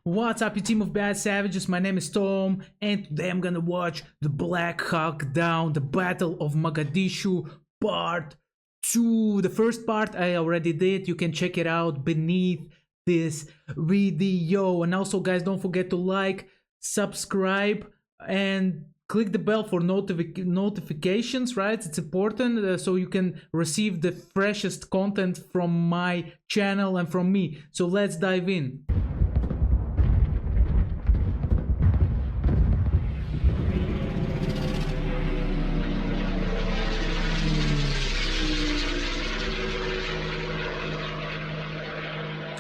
What's up, you team of bad savages? My name is Tom, and today I'm gonna watch the Black Hawk Down, the Battle of Mogadishu, part 2. The first part I already did, you can check it out beneath this video. And also, guys, don't forget to like, subscribe, and click the bell for notifications, right? It's important so you can receive the freshest content from my channel and from me. So let's dive in.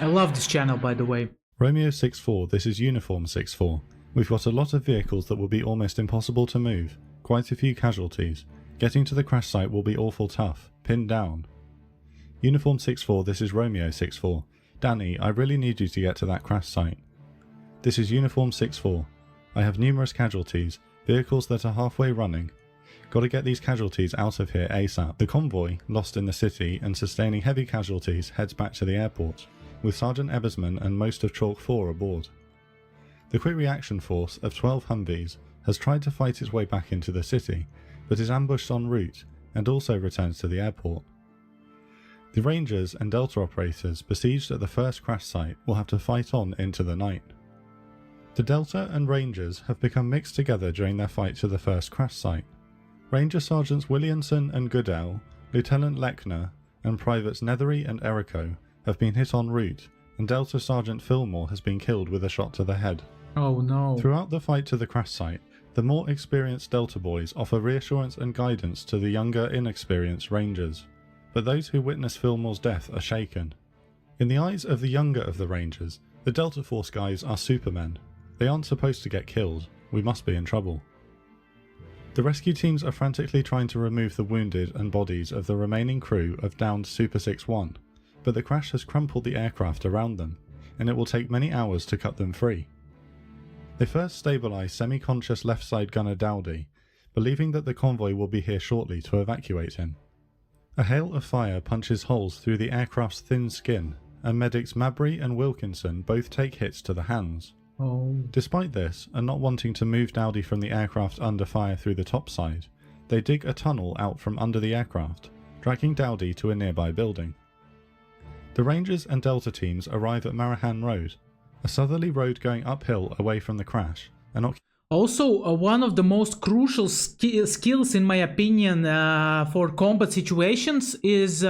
I love this channel, by the way. Romeo 6-4, this is Uniform 6-4. We've got a lot of vehicles that will be almost impossible to move, quite a few casualties. Getting to the crash site will be awful tough, pinned down. Uniform 6-4, this is Romeo 6-4. Danny, I really need you to get to that crash site. This is Uniform 6-4. I have numerous casualties, vehicles that are halfway running. Gotta get these casualties out of here ASAP. The convoy, lost in the city and sustaining heavy casualties, heads back to the airport, with Sergeant Ebersman and most of Chalk 4 aboard. The Quick Reaction Force of 12 Humvees has tried to fight its way back into the city, but is ambushed en route and also returns to the airport. The Rangers and Delta operators besieged at the first crash site will have to fight on into the night. The Delta and Rangers have become mixed together during their fight to the first crash site. Ranger Sergeants Williamson and Goodell, Lieutenant Lechner, and Privates Nethery and Erico have been hit en route, and Delta Sergeant Fillmore has been killed with a shot to the head. Oh no. Throughout the fight to the crash site, the more experienced Delta boys offer reassurance and guidance to the younger, inexperienced Rangers, but those who witness Fillmore's death are shaken. In the eyes of the younger of the Rangers, the Delta Force guys are supermen. They aren't supposed to get killed. We must be in trouble. The rescue teams are frantically trying to remove the wounded and bodies of the remaining crew of downed Super 6-1, but the crash has crumpled the aircraft around them, and it will take many hours to cut them free. They first stabilise semi-conscious left side gunner Dowdy, believing that the convoy will be here shortly to evacuate him. A hail of fire punches holes through the aircraft's thin skin, and medics Mabry and Wilkinson both take hits to the hands. Oh. Despite this, and not wanting to move Dowdy from the aircraft under fire through the top side, they dig a tunnel out from under the aircraft, dragging Dowdy to a nearby building. The Rangers and Delta teams arrive at Marahan Road, a southerly road going uphill away from the crash. Also, one of the most crucial skills, in my opinion, for combat situations is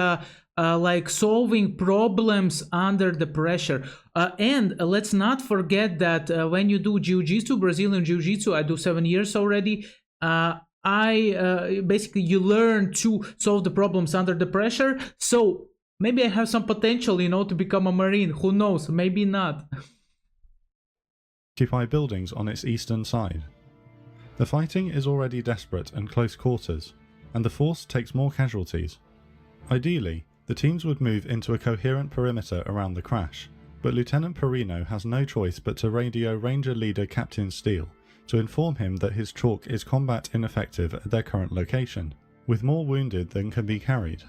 like solving problems under the pressure. And let's not forget that when you do Jiu-Jitsu, Brazilian Jiu-Jitsu, I do 7 years already, basically you learn to solve the problems under the pressure. So maybe I have some potential, to become a Marine. Who knows? Maybe not. Occupy buildings on its eastern side. The fighting is already desperate and close quarters, and the force takes more casualties. Ideally, the teams would move into a coherent perimeter around the crash, but Lieutenant Perino has no choice but to radio Ranger leader Captain Steele to inform him that his Chalk is combat ineffective at their current location, with more wounded than can be carried.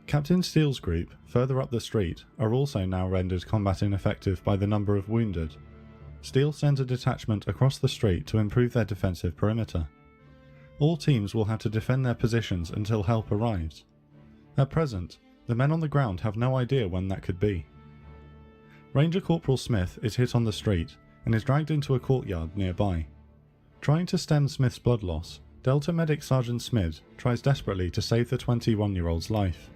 Captain Steele's group, further up the street, are also now rendered combat ineffective by the number of wounded. Steele sends a detachment across the street to improve their defensive perimeter. All teams will have to defend their positions until help arrives. At present, the men on the ground have no idea when that could be. Ranger Corporal Smith is hit on the street and is dragged into a courtyard nearby. Trying to stem Smith's blood loss, Delta Medic Sergeant Smid tries desperately to save the 21-year-old's life.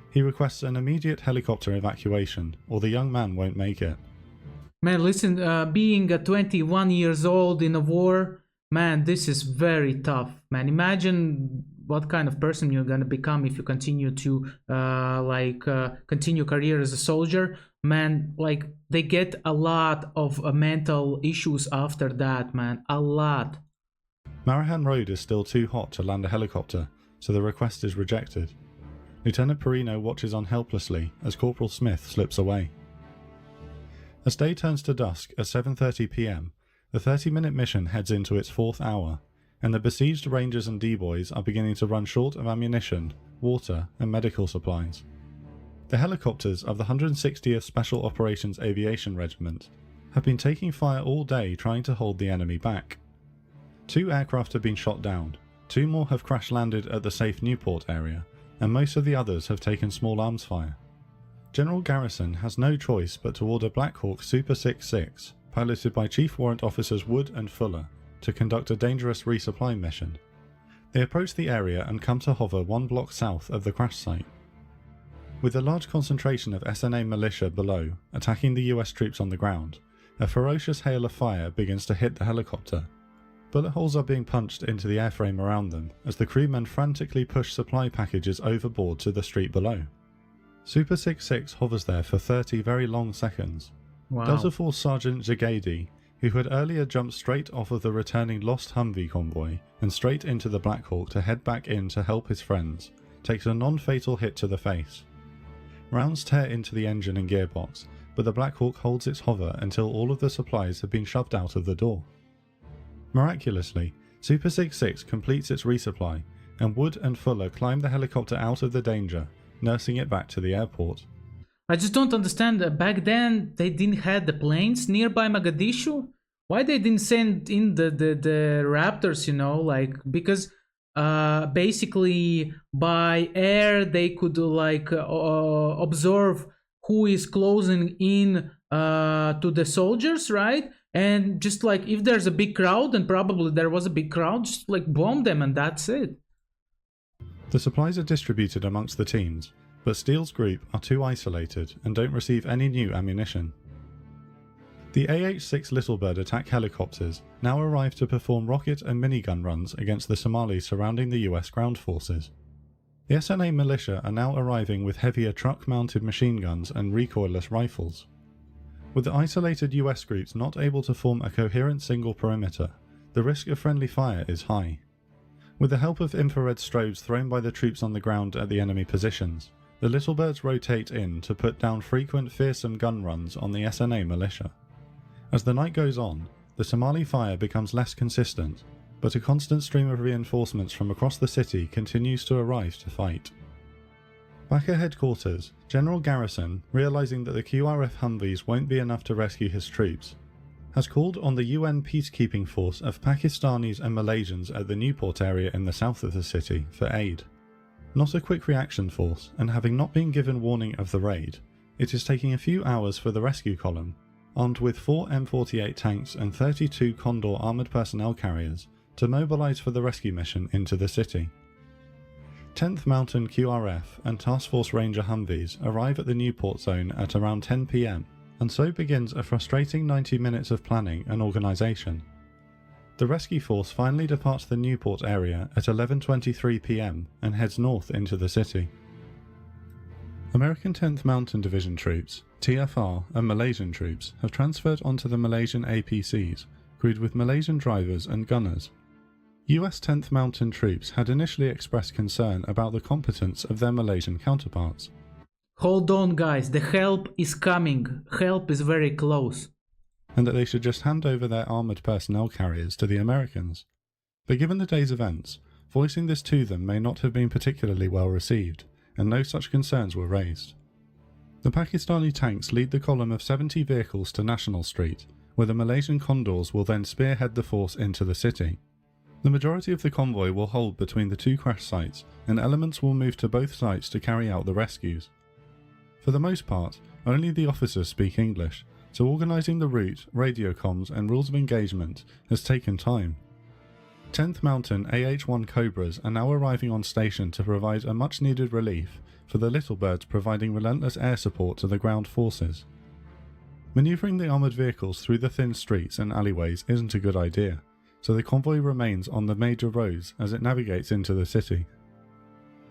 He requests an immediate helicopter evacuation, or the young man won't make it. Man, listen, being 21 years old in a war, man, this is very tough, man. Imagine what kind of person you're gonna become if you continue to continue career as a soldier. Man, like, they get a lot of mental issues after that, man, a lot. Marahan Road is still too hot to land a helicopter, so the request is rejected. Lieutenant Perino watches on helplessly as Corporal Smith slips away. As day turns to dusk at 7:30 p.m, the 30-minute mission heads into its 4th hour, and the besieged Rangers and D-Boys are beginning to run short of ammunition, water, and medical supplies. The helicopters of the 160th Special Operations Aviation Regiment have been taking fire all day trying to hold the enemy back. 2 aircraft have been shot down, 2 more have crash landed at the safe Newport area, and most of the others have taken small arms fire. General Garrison has no choice but to order Black Hawk Super 66, piloted by Chief Warrant Officers Wood and Fuller, to conduct a dangerous resupply mission. They approach the area and come to hover 1 block south of the crash site. With a large concentration of SNA militia below attacking the US troops on the ground, a ferocious hail of fire begins to hit the helicopter. Bullet holes are being punched into the airframe around them as the crewmen frantically push supply packages overboard to the street below. Super 66 hovers there for 30 very long seconds. Wow. Delta Force Sergeant Jagadi, who had earlier jumped straight off of the returning lost Humvee convoy and straight into the Black Hawk to head back in to help his friends, takes a non-fatal hit to the face. Rounds tear into the engine and gearbox, but the Black Hawk holds its hover until all of the supplies have been shoved out of the door. Miraculously, Super 66 completes its resupply, and Wood and Fuller climb the helicopter out of the danger, nursing it back to the airport. I just don't understand. Back then, they didn't have the planes nearby Mogadishu. Why they didn't send in the Raptors? You know, like because basically by air they could like observe who is closing in to the soldiers, right? And just like if there's a big crowd, and probably there was a big crowd, just like bomb them and that's it. The supplies are distributed amongst the teams, but Steele's group are too isolated and don't receive any new ammunition. The AH-6 Littlebird attack helicopters now arrive to perform rocket and minigun runs against the Somalis surrounding the US ground forces. The SNA militia are now arriving with heavier truck-mounted machine guns and recoilless rifles. With the isolated US groups not able to form a coherent single perimeter, the risk of friendly fire is high. With the help of infrared strobes thrown by the troops on the ground at the enemy positions, the Littlebirds rotate in to put down frequent fearsome gun runs on the SNA militia. As the night goes on, the Somali fire becomes less consistent, but a constant stream of reinforcements from across the city continues to arrive to fight. Back at headquarters, General Garrison, realizing that the QRF Humvees won't be enough to rescue his troops, has called on the UN peacekeeping force of Pakistanis and Malaysians at the Newport area in the south of the city for aid. Not a quick reaction force, and having not been given warning of the raid, it is taking a few hours for the rescue column, armed with 4 M48 tanks and 32 Condor armoured personnel carriers, to mobilise for the rescue mission into the city. 10th Mountain QRF and Task Force Ranger Humvees arrive at the Newport zone at around 10 PM, and so begins a frustrating 90 minutes of planning and organisation. The rescue force finally departs the Newport area at 11:23 PM and heads north into the city. American 10th Mountain Division troops, TFR, and Malaysian troops have transferred onto the Malaysian APCs, crewed with Malaysian drivers and gunners. US 10th Mountain troops had initially expressed concern about the competence of their Malaysian counterparts. Hold on guys, the help is coming. Help is very close. And that they should just hand over their armoured personnel carriers to the Americans. But given the day's events, voicing this to them may not have been particularly well received, and no such concerns were raised. The Pakistani tanks lead the column of 70 vehicles to National Street, where the Malaysian Condors will then spearhead the force into the city. The majority of the convoy will hold between the 2 crash sites, and elements will move to both sites to carry out the rescues. For the most part, only the officers speak English, so organising the route, radio comms and rules of engagement has taken time. 10th Mountain AH-1 Cobras are now arriving on station to provide a much needed relief for the Littlebirds, providing relentless air support to the ground forces. Manoeuvring the armoured vehicles through the thin streets and alleyways isn't a good idea, so the convoy remains on the major roads as it navigates into the city.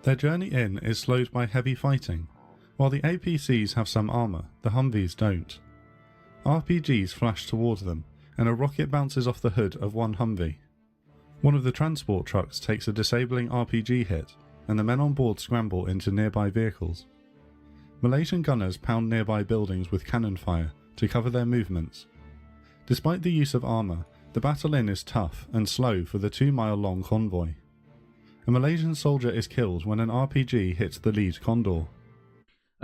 Their journey in is slowed by heavy fighting. While the APCs have some armour, the Humvees don't. RPGs flash towards them, and a rocket bounces off the hood of one Humvee. One of the transport trucks takes a disabling RPG hit, and the men on board scramble into nearby vehicles. Malaysian gunners pound nearby buildings with cannon fire to cover their movements. Despite the use of armour, the battle in is tough and slow for the 2-mile-long convoy. A Malaysian soldier is killed when an RPG hits the lead Condor.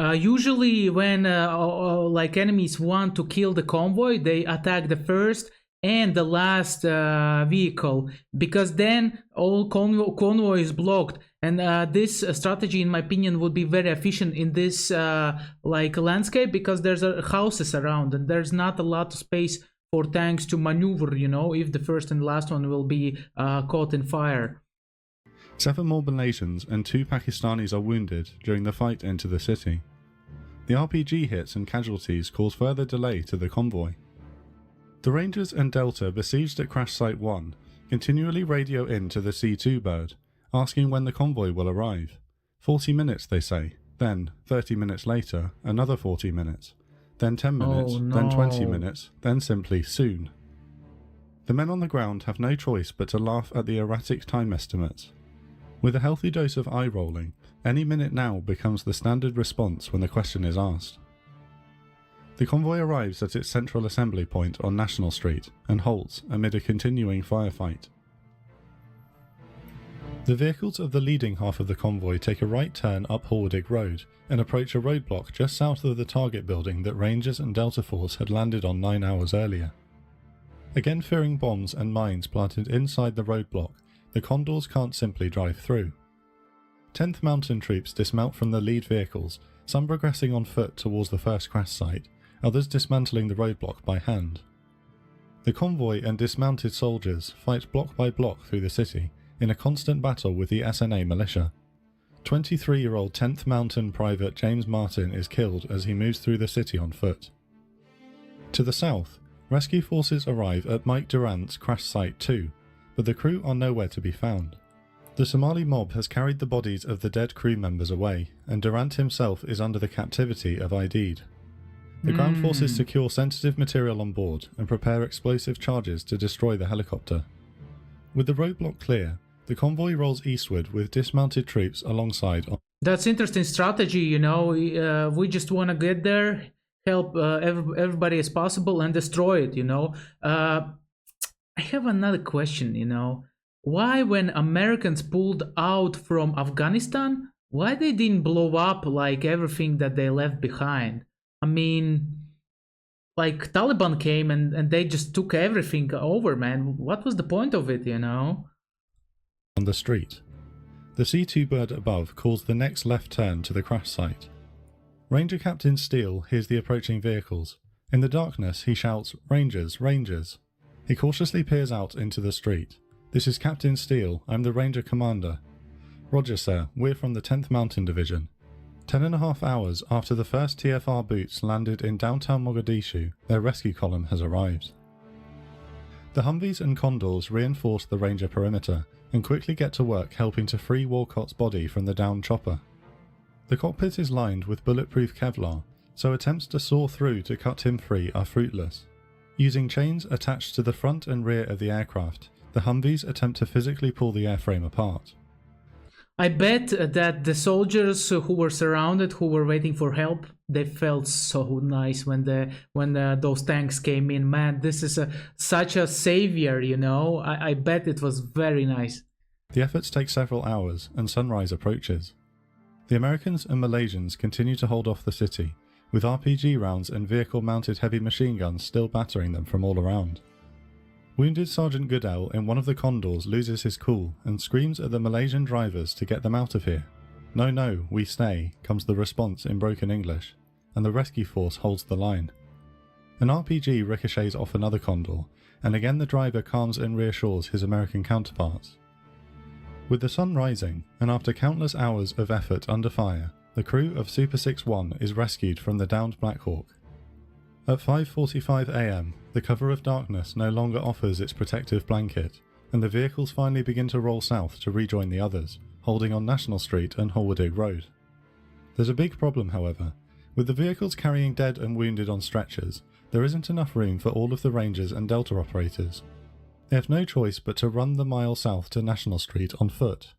Usually, when like enemies want to kill the convoy, they attack the first and the last vehicle, because then all convoy is blocked. And this strategy, in my opinion, would be very efficient in this like landscape, because there's houses around and there's not a lot of space for tanks to maneuver. You know, if the first and last one will be caught in fire. 7 more Malaysians and 2 Pakistanis are wounded during the fight into the city. The RPG hits and casualties cause further delay to the convoy. The Rangers and Delta besieged at Crash Site 1 continually radio in to the C2 bird, asking when the convoy will arrive. 40 minutes, they say, then 30 minutes later, another 40 minutes, then 10 minutes, then 20 minutes, then simply soon. The men on the ground have no choice but to laugh at the erratic time estimates. With a healthy dose of eye-rolling, any minute now becomes the standard response when the question is asked. The convoy arrives at its central assembly point on National Street and halts amid a continuing firefight. The vehicles of the leading half of the convoy take a right turn up Horwedig Road and approach a roadblock just south of the target building that Rangers and Delta Force had landed on 9 hours earlier. Again fearing bombs and mines planted inside the roadblock, the Condors can't simply drive through. 10th Mountain troops dismount from the lead vehicles, some progressing on foot towards the first crash site, others dismantling the roadblock by hand. The convoy and dismounted soldiers fight block by block through the city in a constant battle with the SNA militia. 23-year-old 10th Mountain Private James Martin is killed as he moves through the city on foot. To the south, rescue forces arrive at Mike Durant's Crash Site 2, but the crew are nowhere to be found. The Somali mob has carried the bodies of the dead crew members away, and Durant himself is under the captivity of Aidid. The ground forces secure sensitive material on board and prepare explosive charges to destroy the helicopter. With the roadblock clear, the convoy rolls eastward with dismounted troops alongside. That's interesting strategy, you know. We just want to get there, help everybody as possible, and destroy it, you know. I have another question, you know. Why, when Americans pulled out from Afghanistan, why they didn't blow up like everything that they left behind? I mean, like Taliban came and they just took everything over, man. What was the point of it, you know? On the street. The C2 bird above calls the next left turn to the crash site. Ranger Captain Steele hears the approaching vehicles. In the darkness, he shouts, "Rangers, Rangers." He cautiously peers out into the street. "This is Captain Steele. I'm the Ranger Commander." "Roger, sir. We're from the 10th Mountain Division." 10.5 hours after the first TFR boots landed in downtown Mogadishu, their rescue column has arrived. The Humvees and Condors reinforce the Ranger perimeter and quickly get to work helping to free Walcott's body from the downed chopper. The cockpit is lined with bulletproof Kevlar, so attempts to saw through to cut him free are fruitless. Using chains attached to the front and rear of the aircraft, the Humvees attempt to physically pull the airframe apart. I bet that the soldiers who were surrounded, who were waiting for help, they felt so nice when those tanks came in. Man, this is such a savior, you know. I bet it was very nice. The efforts take several hours, and sunrise approaches. The Americans and Malaysians continue to hold off the city, with RPG rounds and vehicle-mounted heavy machine guns still battering them from all around. Wounded Sergeant Goodell in one of the Condors loses his cool and screams at the Malaysian drivers to get them out of here. "No, no, we stay," comes the response in broken English, and the rescue force holds the line. An RPG ricochets off another Condor, and again the driver calms and reassures his American counterparts. With the sun rising, and after countless hours of effort under fire, the crew of Super 6-1 is rescued from the downed Black Hawk. At 5:45 AM, the cover of darkness no longer offers its protective blanket, and the vehicles finally begin to roll south to rejoin the others, holding on National Street and Horwedig Road. There's a big problem, however. With the vehicles carrying dead and wounded on stretchers, there isn't enough room for all of the Rangers and Delta operators. They have no choice but to run the mile south to National Street on foot.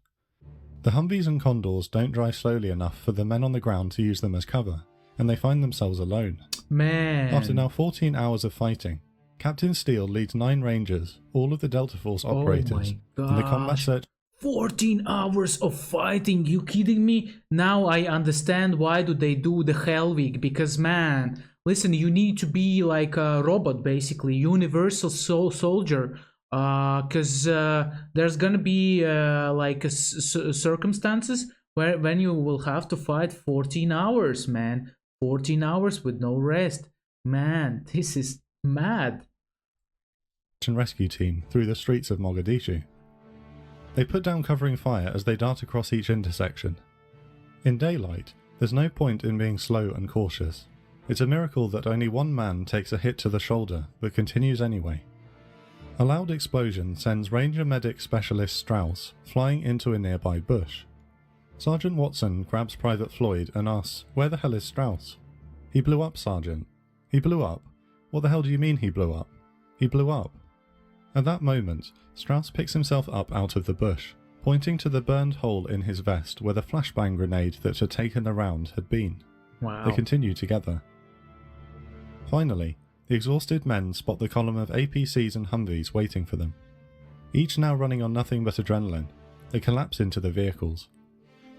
The Humvees and Condors don't drive slowly enough for the men on the ground to use them as cover, and they find themselves alone. Man. After now 14 hours of fighting, Captain Steele leads 9 Rangers, all of the Delta Force operators, in the combat search. 14 hours of fighting, you kidding me? Now I understand why do they do the Hell Week, because man, listen, you need to be like a robot, basically, universal soldier, because there's gonna be like circumstances where when you will have to fight 14 hours, man. 14 hours with no rest. Man, this is mad. And rescue team through the streets of Mogadishu. They put down covering fire as they dart across each intersection. In daylight, there's no point in being slow and cautious. It's a miracle that only one man takes a hit to the shoulder, but continues anyway. A loud explosion sends Ranger Medic Specialist Strauss flying into a nearby bush. Sergeant Watson grabs Private Floyd and asks, "Where the hell is Strauss?" "He blew up, Sergeant." "He blew up? What the hell do you mean he blew up?" "He blew up." At that moment, Strauss picks himself up out of the bush, pointing to the burned hole in his vest where the flashbang grenade that had taken the round had been. Wow. They continue together. Finally, the exhausted men spot the column of APCs and Humvees waiting for them. Each now running on nothing but adrenaline, they collapse into the vehicles.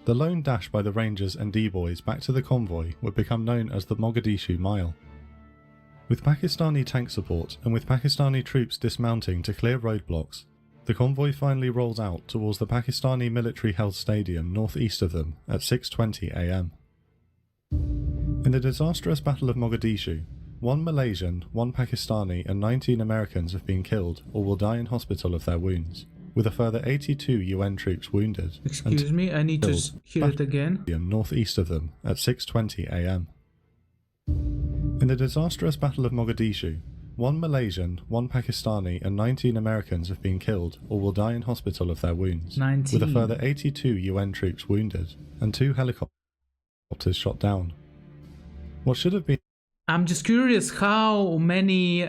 The lone dash by the Rangers and D-Boys back to the convoy would become known as the Mogadishu Mile. With Pakistani tank support and with Pakistani troops dismounting to clear roadblocks, the convoy finally rolls out towards the Pakistani military-held stadium northeast of them at 6:20 am. In the disastrous Battle of Mogadishu, 1 Malaysian, 1 Pakistani and 19 Americans have been killed or will die in hospital of their wounds, with a further 82 UN troops wounded. Excuse me, I need to hear it again. Northeast of them at 6:20 am. In the disastrous Battle of Mogadishu, 1 Malaysian, 1 Pakistani and 19 Americans have been killed or will die in hospital of their wounds, 19. with a further 82 UN troops wounded and 2 helicopters shot down. What should have been... I'm just curious how many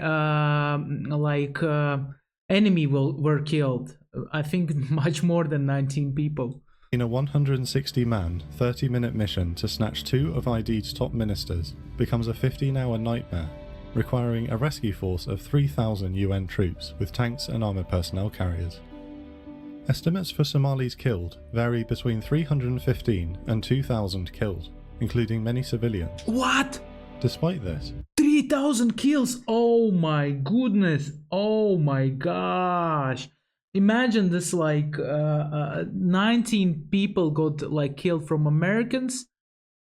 enemy were killed. I think much more than 19 people. In a 160-man, 30-minute mission to snatch 2 of ID's top ministers becomes a 15-hour nightmare, requiring a rescue force of 3,000 UN troops with tanks and armoured personnel carriers. Estimates for Somalis killed vary between 315 and 2,000 killed, including many civilians. What? Despite this, 3,000 kills! Oh my goodness! Oh my gosh! Imagine this, like 19 people got like killed from Americans,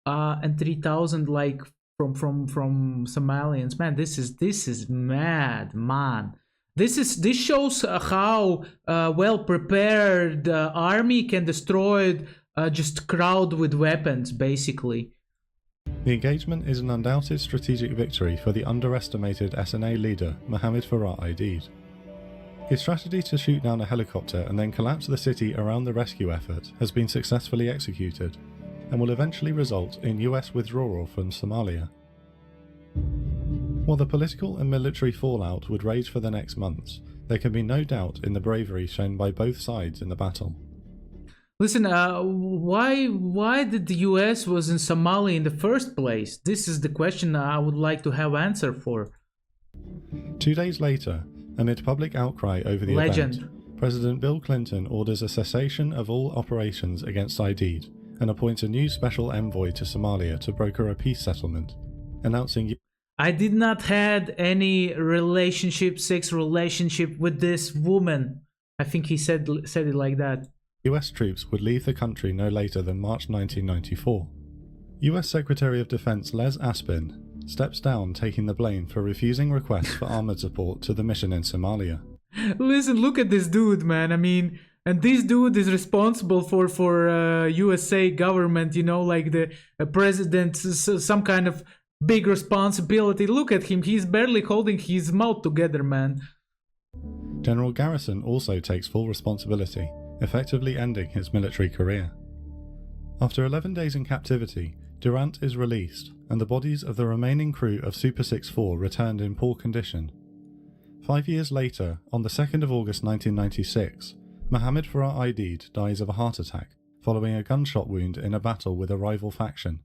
and 3,000 like from Somalians. Man, this is mad, man. This shows how well prepared army can destroy just crowd with weapons, basically. the engagement is an undoubted strategic victory for the underestimated SNA leader Mohammed Farah Aidid. His strategy to shoot down a helicopter and then collapse the city around the rescue effort has been successfully executed, and will eventually result in US withdrawal from Somalia. While the political and military fallout would rage for the next months, there can be no doubt in the bravery shown by both sides in the battle. Listen, why did the US was in Somalia in the first place? This is the question I would like to have answer for. 2 days later, amid public outcry over the event, President Bill Clinton orders a cessation of all operations against Aidid and appoints a new special envoy to Somalia to broker a peace settlement, announcing I did not had any sex relationship with this woman. I think he said it like that. US troops would leave the country no later than March 1994. US Secretary of Defense Les Aspin steps down, taking the blame for refusing requests for armored support to the mission in Somalia. Listen, look at this dude, man. I mean, and this dude is responsible for USA government, you know, like the president, some kind of big responsibility. Look at him, he's barely holding his mouth together, man. General Garrison also takes full responsibility, effectively ending his military career. After 11 days in captivity, Durant is released, and the bodies of the remaining crew of Super 6-4 returned in poor condition. 5 years later, on the 2nd of August 1996, Mohammed Farah Aidid dies of a heart attack, following a gunshot wound in a battle with a rival faction,